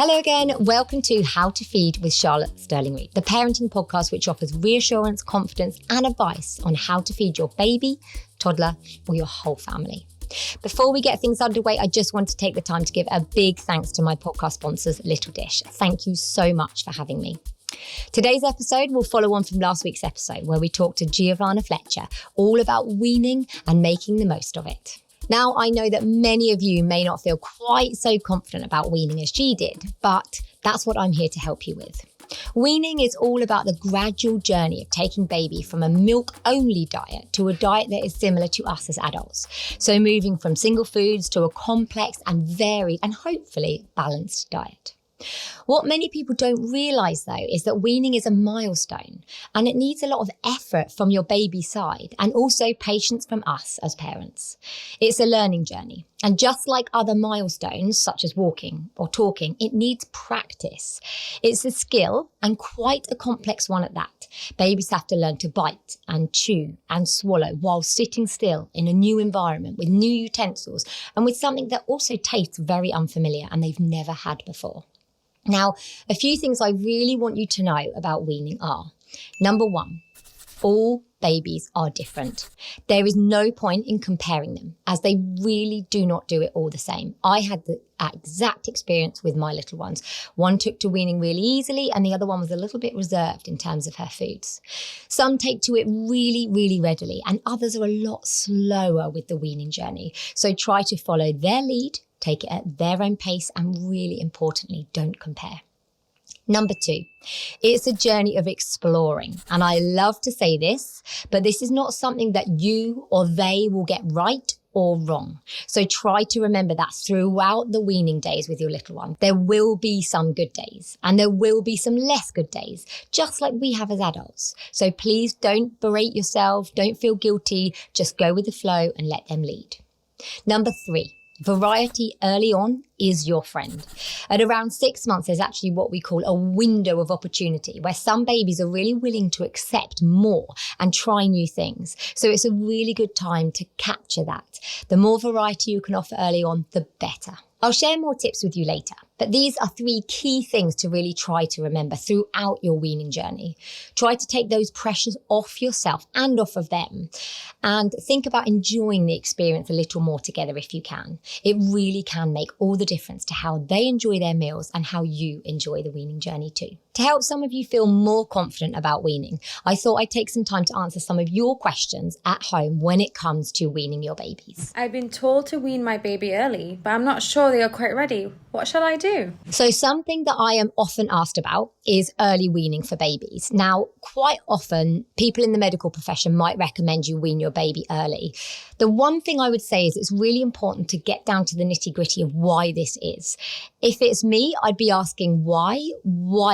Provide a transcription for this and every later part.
Hello again. Welcome to How to Feed with Charlotte Stirling-Reed, the parenting podcast which offers reassurance, confidence and advice on how to feed your baby, toddler or your whole family. Before we get things underway, I just want to take the time to give a big thanks to my podcast sponsors, Little Dish. Thank you so much for having me. Today's episode will follow on from last week's episode where we talked to Giovanna Fletcher all about weaning and making the most of it. Now, I know that many of you may not feel quite so confident about weaning as G did, but that's what I'm here to help you with. Weaning is all about the gradual journey of taking baby from a milk-only diet to a diet that is similar to us as adults. So moving from single foods to a complex and varied and hopefully balanced diet. What many people don't realise though is that weaning is a milestone and it needs a lot of effort from your baby's side and also patience from us as parents. It's a learning journey, and just like other milestones such as walking or talking, it needs practice. It's a skill and quite a complex one at that. Babies have to learn to bite and chew and swallow while sitting still in a new environment with new utensils and with something that also tastes very unfamiliar and they've never had before. Now, a few things I really want you to know about weaning are, number one, all babies are different. There is no point in comparing them as they really do not do it all the same. I had the exact experience with my little ones. One took to weaning really easily and the other one was a little bit reserved in terms of her foods. Some take to it really, really readily and others are a lot slower with the weaning journey. So try to follow their lead. Take it at their own pace and really importantly, don't compare. Number two, it's a journey of exploring. And I love to say this, but this is not something that you or they will get right or wrong. So try to remember that throughout the weaning days with your little one. There will be some good days and there will be some less good days, just like we have as adults. So please don't berate yourself, don't feel guilty, just go with the flow and let them lead. Number three, variety early on is your friend. At around 6 months, there's actually what we call a window of opportunity where some babies are really willing to accept more and try new things. So it's a really good time to capture that. The more variety you can offer early on, the better. I'll share more tips with you later, but these are 3 key things to really try to remember throughout your weaning journey. Try to take those pressures off yourself and off of them and think about enjoying the experience a little more together if you can. It really can make all the difference to how they enjoy their meals and how you enjoy the weaning journey too. To help some of you feel more confident about weaning, I thought I'd take some time to answer some of your questions at home when it comes to weaning your babies. I've been told to wean my baby early, but I'm not sure they are quite ready. What shall I do? So something that I am often asked about is early weaning for babies. Now, quite often, people in the medical profession might recommend you wean your baby early. The one thing I would say is it's really important to get down to the nitty-gritty of why this is. If it's me, I'd be asking why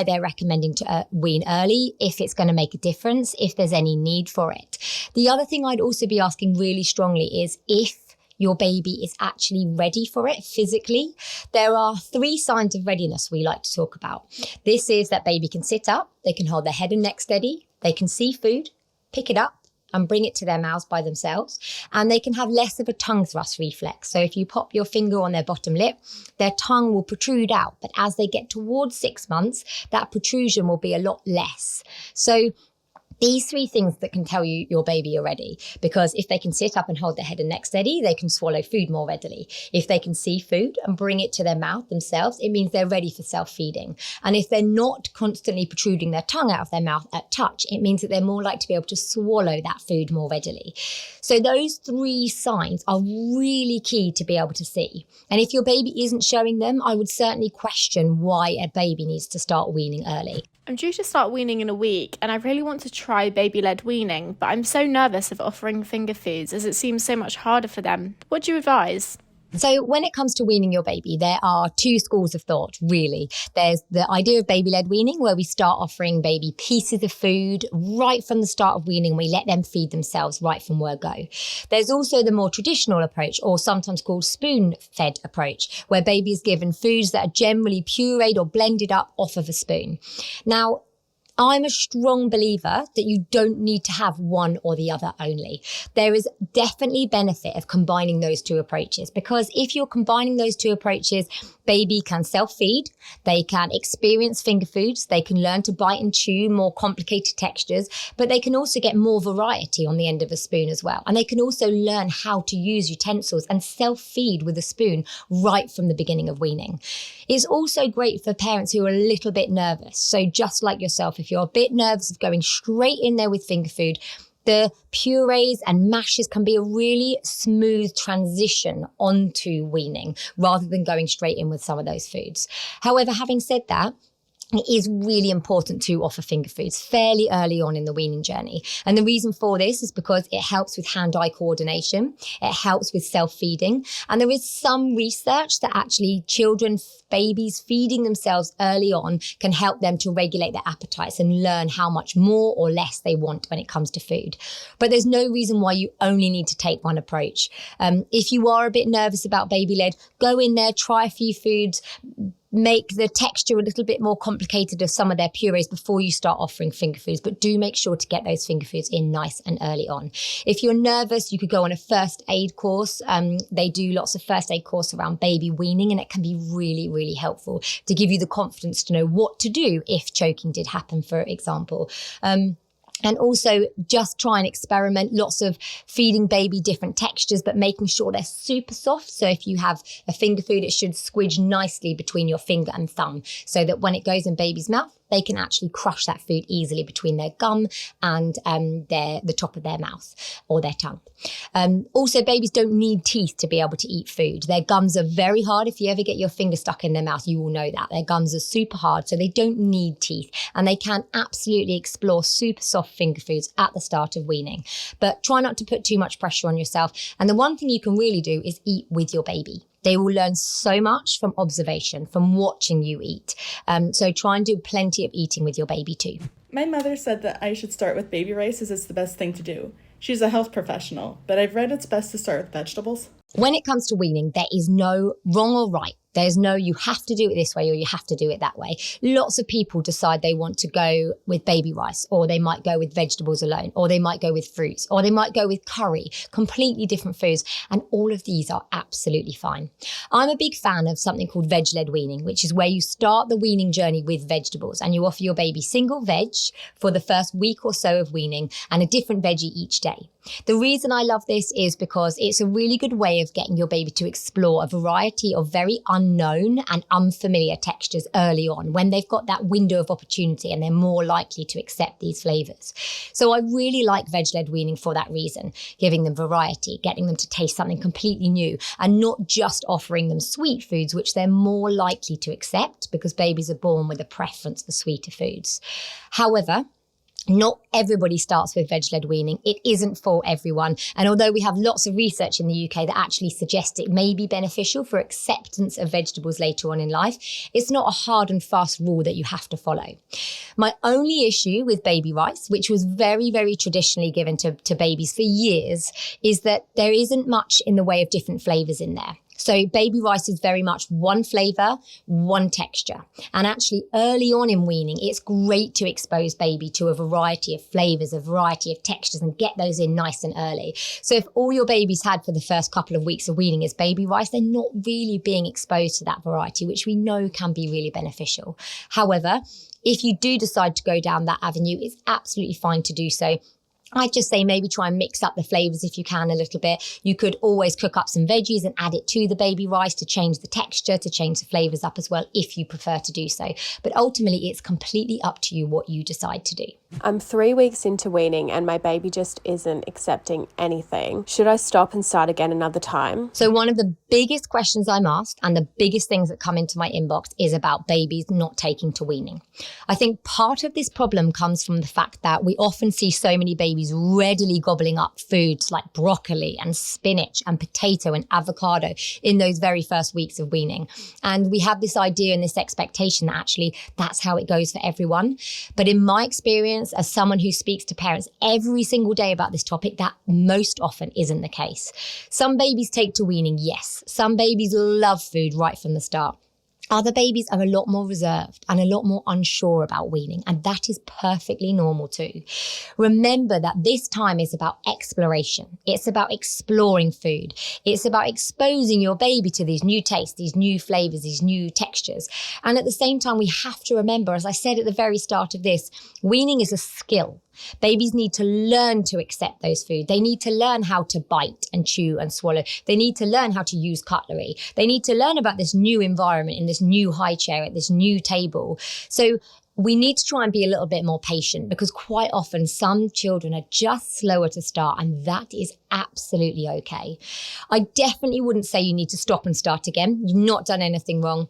they're recommending to wean early, if it's going to make a difference, if there's any need for it. The other thing I'd also be asking really strongly is if your baby is actually ready for it physically. There are 3 signs of readiness we like to talk about. This is that baby can sit up, they can hold their head and neck steady, they can see food, pick it up and bring it to their mouths by themselves, and they can have less of a tongue thrust reflex. So if you pop your finger on their bottom lip, their tongue will protrude out, but as they get towards 6 months, that protrusion will be a lot less. So these 3 things that can tell you your baby are ready, because if they can sit up and hold their head and neck steady, they can swallow food more readily. If they can see food and bring it to their mouth themselves, it means they're ready for self-feeding. And if they're not constantly protruding their tongue out of their mouth at touch, it means that they're more likely to be able to swallow that food more readily. So those 3 signs are really key to be able to see. And if your baby isn't showing them, I would certainly question why a baby needs to start weaning early. I'm due to start weaning in a week and I really want to try baby-led weaning, but I'm so nervous of offering finger foods as it seems so much harder for them. What do you advise? So when it comes to weaning your baby, there are 2 schools of thought, really. There's the idea of baby-led weaning, where we start offering baby pieces of food right from the start of weaning. We let them feed themselves right from word go. There's also the more traditional approach, or sometimes called spoon-fed approach, where baby is given foods that are generally pureed or blended up off of a spoon. Now, I'm a strong believer that you don't need to have one or the other only. There is definitely benefit of combining those two approaches, because if you're combining those two approaches, baby can self-feed, they can experience finger foods, they can learn to bite and chew more complicated textures, but they can also get more variety on the end of a spoon as well. And they can also learn how to use utensils and self-feed with a spoon right from the beginning of weaning. It's also great for parents who are a little bit nervous. So just like yourself, if you're a bit nervous of going straight in there with finger food, the purees and mashes can be a really smooth transition onto weaning rather than going straight in with some of those foods. However, having said that, it is really important to offer finger foods fairly early on in the weaning journey. And the reason for this is because it helps with hand-eye coordination. It helps with self-feeding. And there is some research that actually babies feeding themselves early on can help them to regulate their appetites and learn how much more or less they want when it comes to food. But there's no reason why you only need to take one approach. If you are a bit nervous about baby-led, go in there, try a few foods, make the texture a little bit more complicated of some of their purees before you start offering finger foods, but do make sure to get those finger foods in nice and early on. If you're nervous, you could go on a first aid course. They do lots of first aid course around baby weaning, and it can be really, really helpful to give you the confidence to know what to do if choking did happen, for example. And also just try and experiment, lots of feeding baby different textures, but making sure they're super soft. So if you have a finger food, it should squidge nicely between your finger and thumb so that when it goes in baby's mouth, they can actually crush that food easily between their gum and the top of their mouth or their tongue. Also, babies don't need teeth to be able to eat food. Their gums are very hard. If you ever get your finger stuck in their mouth, you will know that. Their gums are super hard, so they don't need teeth. And they can absolutely explore super soft finger foods at the start of weaning. But try not to put too much pressure on yourself. And the one thing you can really do is eat with your baby. They will learn so much from observation, from watching you eat. So try and do plenty of eating with your baby too. My mother said that I should start with baby rice as it's the best thing to do. She's a health professional, but I've read it's best to start with vegetables. When it comes to weaning, there is no wrong or right. There's no, you have to do it this way or you have to do it that way. Lots of people decide they want to go with baby rice, or they might go with vegetables alone, or they might go with fruits, or they might go with curry, completely different foods. And all of these are absolutely fine. I'm a big fan of something called veg-led weaning, which is where you start the weaning journey with vegetables and you offer your baby single veg for the first week or so of weaning and a different veggie each day. The reason I love this is because it's a really good way of getting your baby to explore a variety of very unknown and unfamiliar textures early on when they've got that window of opportunity and they're more likely to accept these flavors. So I really like veg-led weaning for that reason, giving them variety, getting them to taste something completely new and not just offering them sweet foods, which they're more likely to accept because babies are born with a preference for sweeter foods. However, not everybody starts with veg-led weaning. It isn't for everyone. And although we have lots of research in the UK that actually suggests it may be beneficial for acceptance of vegetables later on in life, it's not a hard and fast rule that you have to follow. My only issue with baby rice, which was very, very traditionally given to babies for years, is that there isn't much in the way of different flavors in there. So baby rice is very much one flavor, one texture. And actually early on in weaning, it's great to expose baby to a variety of flavors, a variety of textures and get those in nice and early. So if all your baby's had for the first couple of weeks of weaning is baby rice, they're not really being exposed to that variety, which we know can be really beneficial. However, if you do decide to go down that avenue, it's absolutely fine to do so. I'd just say maybe try and mix up the flavors if you can a little bit. You could always cook up some veggies and add it to the baby rice to change the texture, to change the flavors up as well, if you prefer to do so. But ultimately, it's completely up to you what you decide to do. I'm 3 weeks into weaning and my baby just isn't accepting anything. Should I stop and start again another time? So one of the biggest questions I'm asked and the biggest things that come into my inbox is about babies not taking to weaning. I think part of this problem comes from the fact that we often see so many babies readily gobbling up foods like broccoli and spinach and potato and avocado in those very first weeks of weaning. And we have this idea and this expectation that actually that's how it goes for everyone. But in my experience, as someone who speaks to parents every single day about this topic, that most often isn't the case. Some babies take to weaning, yes. Some babies love food right from the start. Other babies are a lot more reserved and a lot more unsure about weaning, and that is perfectly normal too. Remember that this time is about exploration. It's about exploring food. It's about exposing your baby to these new tastes, these new flavors, these new textures. And at the same time, we have to remember, as I said at the very start of this, weaning is a skill. Babies need to learn to accept those foods. They need to learn how to bite and chew and swallow. They need to learn how to use cutlery. They need to learn about this new environment in this new high chair at this new table. So we need to try and be a little bit more patient, because quite often some children are just slower to start, and that is absolutely okay. I definitely wouldn't say you need to stop and start again. You've not done anything wrong.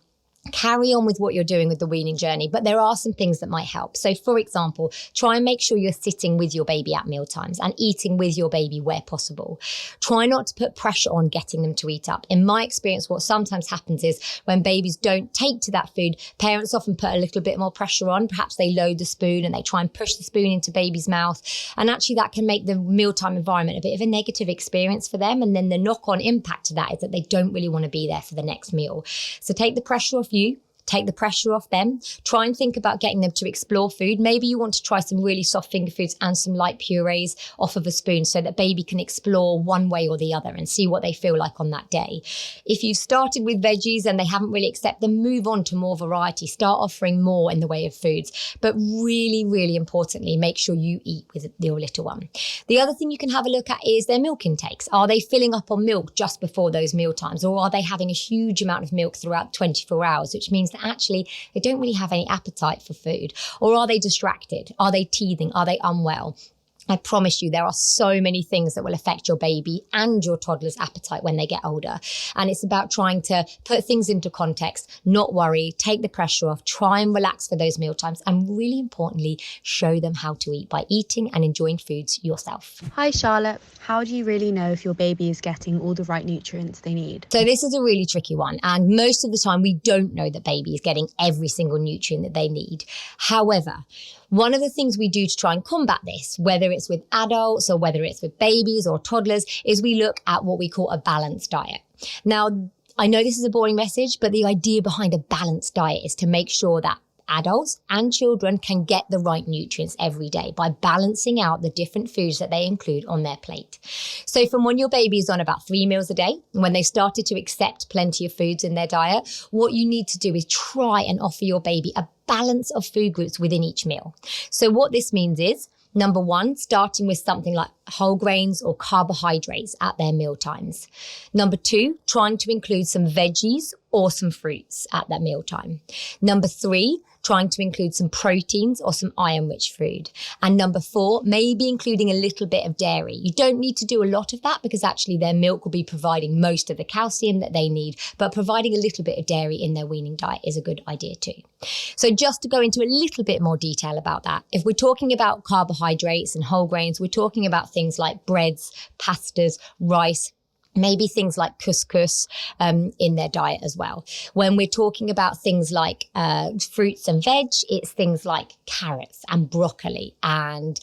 Carry on with what you're doing with the weaning journey, but there are some things that might help. So for example, try and make sure you're sitting with your baby at meal times and eating with your baby where possible. Try not to put pressure on getting them to eat up. In my experience, what sometimes happens is when babies don't take to that food, parents often put a little bit more pressure on. Perhaps they load the spoon and they try and push the spoon into baby's mouth. And actually that can make the mealtime environment a bit of a negative experience for them. And then the knock-on impact to that is that they don't really want to be there for the next meal. So take the pressure off you. Take the pressure off them. Try and think about getting them to explore food. Maybe you want to try some really soft finger foods and some light purees off of a spoon so that baby can explore one way or the other and see what they feel like on that day. If you've started with veggies and they haven't really accepted them, move on to more variety. Start offering more in the way of foods. But really, really importantly, make sure you eat with your little one. The other thing you can have a look at is their milk intakes. Are they filling up on milk just before those meal times, or are they having a huge amount of milk throughout 24 hours, which means that actually they don't really have any appetite for food? Or are they distracted? Are they teething? Are they unwell? I promise you, there are so many things that will affect your baby and your toddler's appetite when they get older. And it's about trying to put things into context, not worry, take the pressure off, try and relax for those meal times, and really importantly, show them how to eat by eating and enjoying foods yourself. Hi Charlotte, how do you really know if your baby is getting all the right nutrients they need? So this is a really tricky one, and most of the time we don't know that baby is getting every single nutrient that they need. However, one of the things we do to try and combat this, whether it's with adults or whether it's with babies or toddlers, is we look at what we call a balanced diet. Now, I know this is a boring message, but the idea behind a balanced diet is to make sure that adults and children can get the right nutrients every day by balancing out the different foods that they include on their plate. So from when your baby is on about 3 meals a day, when they started to accept plenty of foods in their diet, what you need to do is try and offer your baby a balance of food groups within each meal. So what this means is, number one, starting with something like whole grains or carbohydrates at their meal times. Number two, trying to include some veggies or some fruits at that meal time. Number three, trying to include some proteins or some iron-rich food. And number four, maybe including a little bit of dairy. You don't need to do a lot of that because actually their milk will be providing most of the calcium that they need, but providing a little bit of dairy in their weaning diet is a good idea too. So just to go into a little bit more detail about that, if we're talking about carbohydrates and whole grains, we're talking about things like breads, pastas, rice, maybe things like couscous in their diet as well. When we're talking about things like fruits and veg, it's things like carrots and broccoli and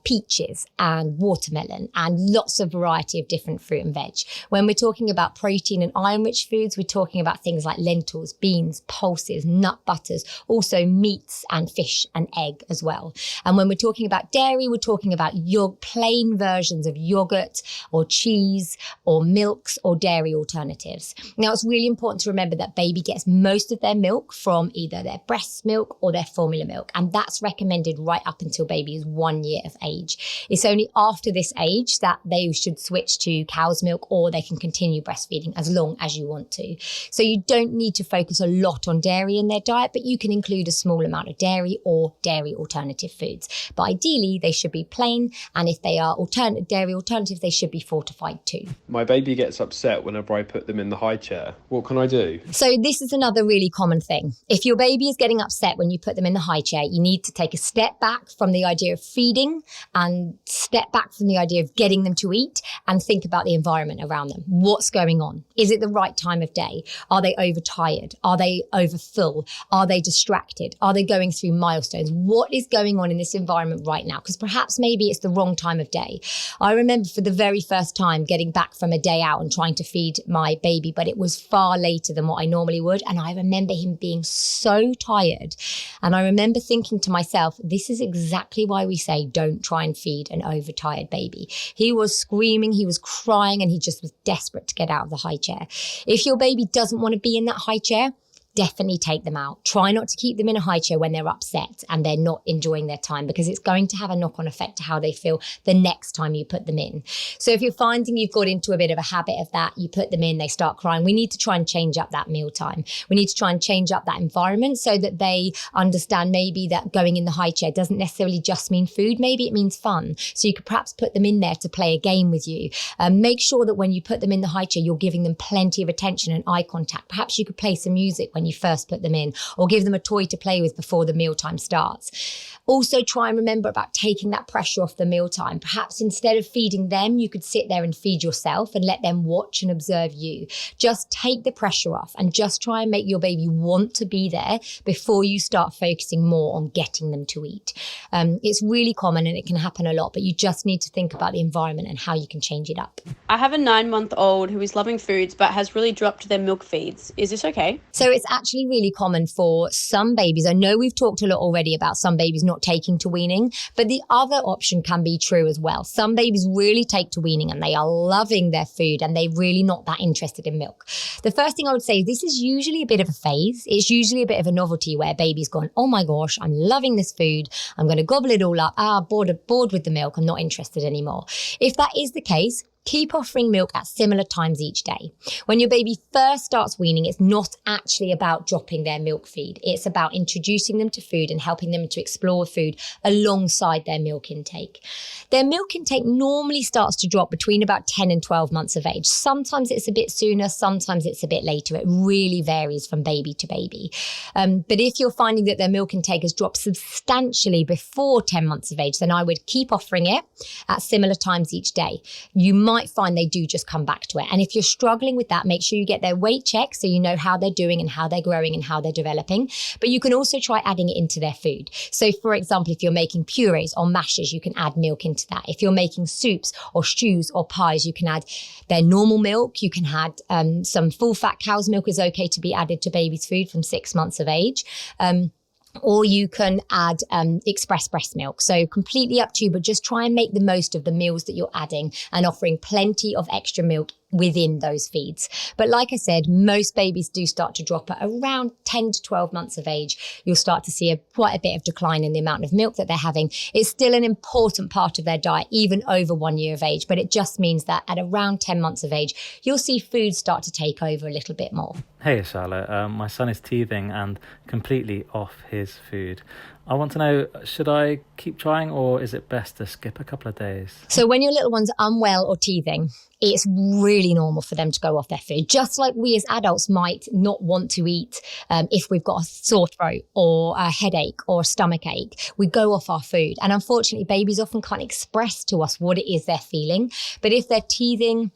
peaches and watermelon and lots of variety of different fruit and veg. When we're talking about protein and iron-rich foods, we're talking about things like lentils, beans, pulses, nut butters, also meats and fish and egg as well. And when we're talking about dairy, we're talking about plain versions of yogurt or cheese or milks or dairy alternatives. Now, it's really important to remember that baby gets most of their milk from either their breast milk or their formula milk, and that's recommended right up until baby is 1 year of age. It's only after this age that they should switch to cow's milk, or they can continue breastfeeding as long as you want to. So you don't need to focus a lot on dairy in their diet, but you can include a small amount of dairy or dairy alternative foods. But ideally, they should be plain, and if they are dairy alternatives, they should be fortified too. My baby gets upset whenever I put them in the high chair. What can I do? So this is another really common thing. If your baby is getting upset when you put them in the high chair, you need to take a step back from the idea of feeding and step back from the idea of getting them to eat and think about the environment around them. What's going on? Is it the right time of day? Are they overtired? Are they overfull? Are they distracted? Are they going through milestones? What is going on in this environment right now? Because perhaps maybe it's the wrong time of day. I remember for the very first time getting back from a day day out and trying to feed my baby, but it was far later than what I normally would. And I remember him being so tired. And I remember thinking to myself, this is exactly why we say don't try and feed an overtired baby. He was screaming, he was crying, and he just was desperate to get out of the high chair. If your baby doesn't want to be in that high chair, definitely take them out. Try not to keep them in a high chair when they're upset and they're not enjoying their time, because it's going to have a knock-on effect to how they feel the next time you put them in. So if you're finding you've got into a bit of a habit of that, you put them in, they start crying, we need to try and change up that meal time. We need to try and change up that environment so that they understand maybe that going in the high chair doesn't necessarily just mean food. Maybe it means fun. So you could perhaps put them in there to play a game with you. Make sure that when you put them in the high chair, you're giving them plenty of attention and eye contact. Perhaps you could play some music when you first put them in, or give them a toy to play with before the mealtime starts. Also try and remember about taking that pressure off the mealtime. Perhaps instead of feeding them, you could sit there and feed yourself and let them watch and observe you. Just take the pressure off and just try and make your baby want to be there before you start focusing more on getting them to eat. It's really common and it can happen a lot, but you just need to think about the environment and how you can change it up. I have a 9-month-old who is loving foods but has really dropped their milk feeds. Is this okay? So it's actually really common for some babies. I know we've talked a lot already about some babies not taking to weaning, but the other option can be true as well. Some babies really take to weaning and they are loving their food and they're really not that interested in milk. The first thing I would say is this is usually a bit of a phase. It's usually a bit of a novelty where baby's gone, oh my gosh, I'm loving this food. I'm going to gobble it all up. Bored with the milk. I'm not interested anymore. If that is the case, keep offering milk at similar times each day. When your baby first starts weaning, it's not actually about dropping their milk feed. It's about introducing them to food and helping them to explore food alongside their milk intake. Their milk intake normally starts to drop between about 10 and 12 months of age. Sometimes it's a bit sooner, sometimes it's a bit later. It really varies from baby to baby. But if you're finding that their milk intake has dropped substantially before 10 months of age, then I would keep offering it at similar times each day. You might find they do just come back to it. And if you're struggling with that, make sure you get their weight checked so you know how they're doing and how they're growing and how they're developing. But you can also try adding it into their food. So for example, if you're making purees or mashes, you can add milk into that. If you're making soups or stews or pies, you can add their normal milk. You can add some full fat cow's milk is okay to be added to baby's food from 6 months of age. Or you can add express breast milk. So completely up to you, but just try and make the most of the meals that you're adding and offering plenty of extra milk within those feeds. But like I said, most babies do start to drop at around 10 to 12 months of age. You'll start to see quite a bit of decline in the amount of milk that they're having. It's still an important part of their diet, even over 1 year of age, but it just means that at around 10 months of age, you'll see food start to take over a little bit more. Hey Charlotte, my son is teething and completely off his food. I want to know, should I keep trying or is it best to skip a couple of days? So when your little one's unwell or teething, it's really normal for them to go off their food. Just like we as adults might not want to eat if we've got a sore throat or a headache or a stomach ache, we go off our food. And unfortunately, babies often can't express to us what it is they're feeling. But if they're teething,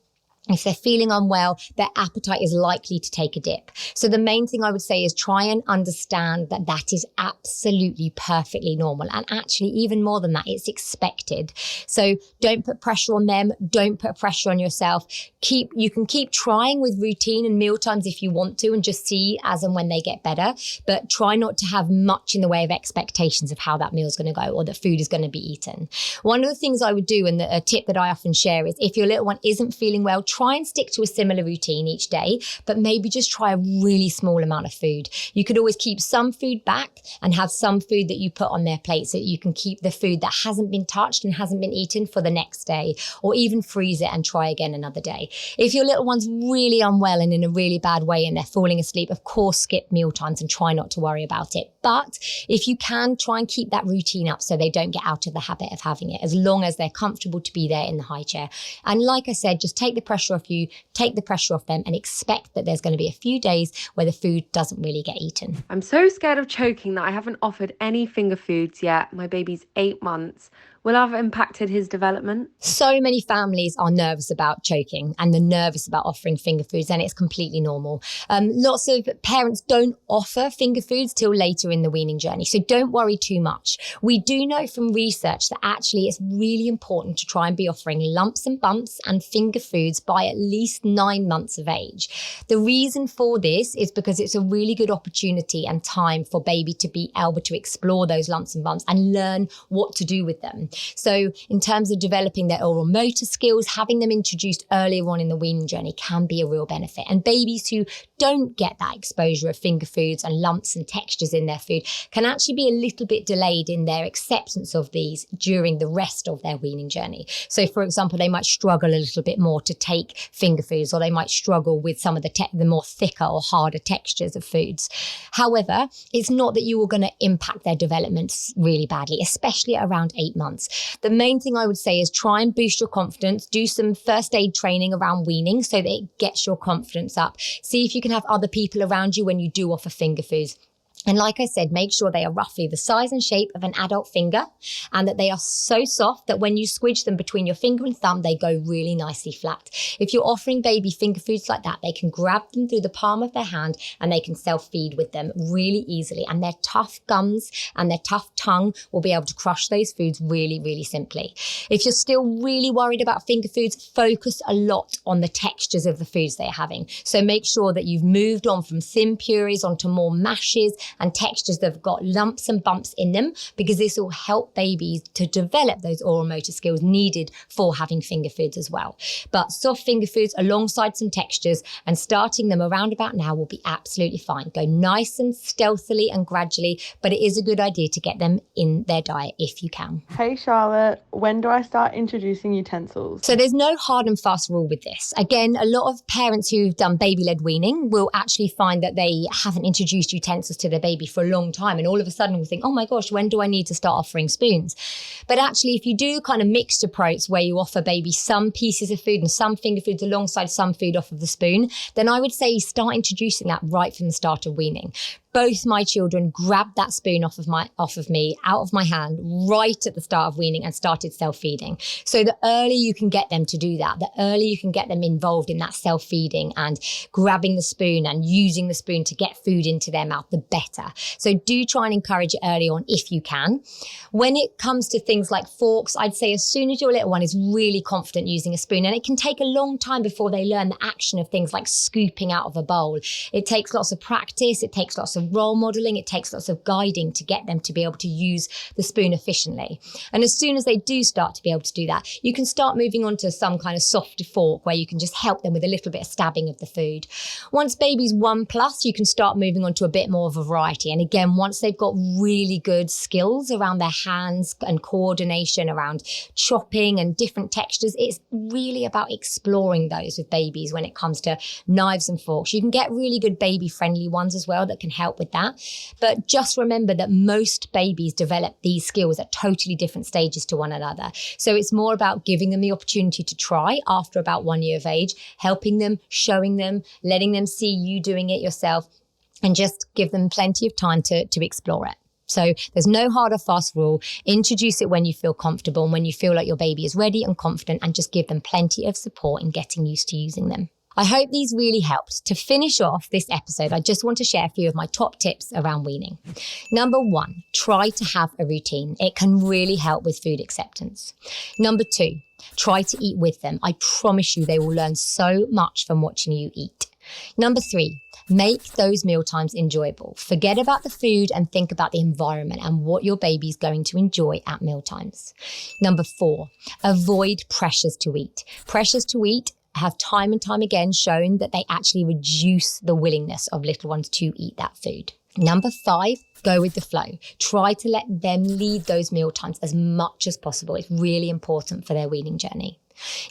if they're feeling unwell, their appetite is likely to take a dip. So the main thing I would say is try and understand that that is absolutely perfectly normal. And actually, even more than that, it's expected. So don't put pressure on them. Don't put pressure on yourself. You can keep trying with routine and meal times if you want to and just see as and when they get better. But try not to have much in the way of expectations of how that meal is going to go or that food is going to be eaten. One of the things I would do, and a tip that I often share, is if your little one isn't feeling well, try and stick to a similar routine each day, but maybe just try a really small amount of food. You could always keep some food back and have some food that you put on their plate so that you can keep the food that hasn't been touched and hasn't been eaten for the next day, or even freeze it and try again another day. If your little one's really unwell and in a really bad way and they're falling asleep, of course, skip meal times and try not to worry about it. But if you can, try and keep that routine up so they don't get out of the habit of having it, as long as they're comfortable to be there in the high chair. And like I said, just take the pressure off you, take the pressure off them, and expect that there's going to be a few days where the food doesn't really get eaten. I'm so scared of choking that I haven't offered any finger foods yet. My baby's 8 months. Will I have impacted his development? So many families are nervous about choking and they're nervous about offering finger foods, and it's completely normal. Lots of parents don't offer finger foods till later in the weaning journey, so don't worry too much. We do know from research that actually it's really important to try and be offering lumps and bumps and finger foods by at least 9 months of age. The reason for this is because it's a really good opportunity and time for baby to be able to explore those lumps and bumps and learn what to do with them. So in terms of developing their oral motor skills, having them introduced earlier on in the weaning journey can be a real benefit. And babies who don't get that exposure of finger foods and lumps and textures in their food can actually be a little bit delayed in their acceptance of these during the rest of their weaning journey. So for example, they might struggle a little bit more to take finger foods, or they might struggle with some of the more thicker or harder textures of foods. However, it's not that you are going to impact their development really badly, especially around 8 months. The main thing I would say is try and boost your confidence, do some first aid training around weaning so that it gets your confidence up. See if you can have other people around you when you do offer finger foods. And like I said, make sure they are roughly the size and shape of an adult finger, and that they are so soft that when you squidge them between your finger and thumb, they go really nicely flat. If you're offering baby finger foods like that, they can grab them through the palm of their hand and they can self-feed with them really easily. And their tough gums and their tough tongue will be able to crush those foods really, really simply. If you're still really worried about finger foods, focus a lot on the textures of the foods they're having. So make sure that you've moved on from thin purees onto more mashes and textures that have got lumps and bumps in them, because this will help babies to develop those oral motor skills needed for having finger foods as well. But soft finger foods alongside some textures and starting them around about now will be absolutely fine. Go nice and stealthily and gradually, but it is a good idea to get them in their diet if you can. Hey Charlotte, when do I start introducing utensils? So there's no hard and fast rule with this. Again, a lot of parents who've done baby-led weaning will actually find that they haven't introduced utensils to their baby for a long time, and all of a sudden will think, oh my gosh, when do I need to start offering spoons? But actually, if you do kind of mixed approach where you offer baby some pieces of food and some finger foods alongside some food off of the spoon, then I would say start introducing that right from the start of weaning. Both my children grabbed that spoon off of me, out of my hand, right at the start of weaning and started self-feeding. So the earlier you can get them to do that, the earlier you can get them involved in that self-feeding and grabbing the spoon and using the spoon to get food into their mouth, the better. So do try and encourage it early on if you can. When it comes to things like forks, I'd say as soon as your little one is really confident using a spoon, and it can take a long time before they learn the action of things like scooping out of a bowl. It takes lots of practice, it takes lots of role modeling, it takes lots of guiding to get them to be able to use the spoon efficiently. And as soon as they do start to be able to do that, you can start moving on to some kind of softer fork where you can just help them with a little bit of stabbing of the food. Once baby's 1+, you can start moving on to a bit more of a variety. And again, once they've got really good skills around their hands and coordination around chopping and different textures, it's really about exploring those with babies when it comes to knives and forks. You can get really good baby friendly ones as well that can help with that. But just remember that most babies develop these skills at totally different stages to one another. So it's more about giving them the opportunity to try after about 1 year of age, helping them, showing them, letting them see you doing it yourself, and just give them plenty of time to explore it. So there's no hard or fast rule. Introduce it when you feel comfortable and when you feel like your baby is ready and confident, and just give them plenty of support in getting used to using them. I hope these really helped. To finish off this episode, I just want to share a few of my top tips around weaning. Number 1, try to have a routine. It can really help with food acceptance. Number 2, try to eat with them. I promise you they will learn so much from watching you eat. Number 3, make those mealtimes enjoyable. Forget about the food and think about the environment and what your baby's going to enjoy at mealtimes. Number 4, avoid pressures to eat. Pressures to eat have time and time again shown that they actually reduce the willingness of little ones to eat that food. Number 5, go with the flow. Try to let them lead those meal times as much as possible. It's really important for their weaning journey.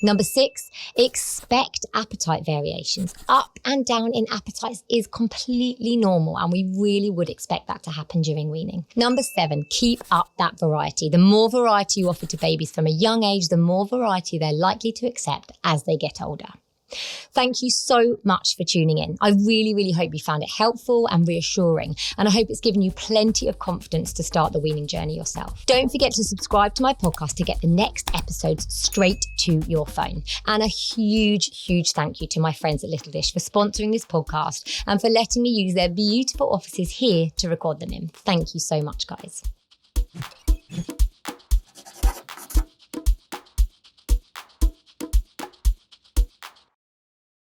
Number 6, expect appetite variations. Up and down in appetites is completely normal, and we really would expect that to happen during weaning. Number 7, keep up that variety. The more variety you offer to babies from a young age, the more variety they're likely to accept as they get older. Thank you so much for tuning in. I really, really hope you found it helpful and reassuring, and I hope it's given you plenty of confidence to start the weaning journey yourself. Don't forget to subscribe to my podcast to get the next episodes straight to your phone. And a huge, huge thank you to my friends at Little Dish for sponsoring this podcast and for letting me use their beautiful offices here to record them in. Thank you so much, guys.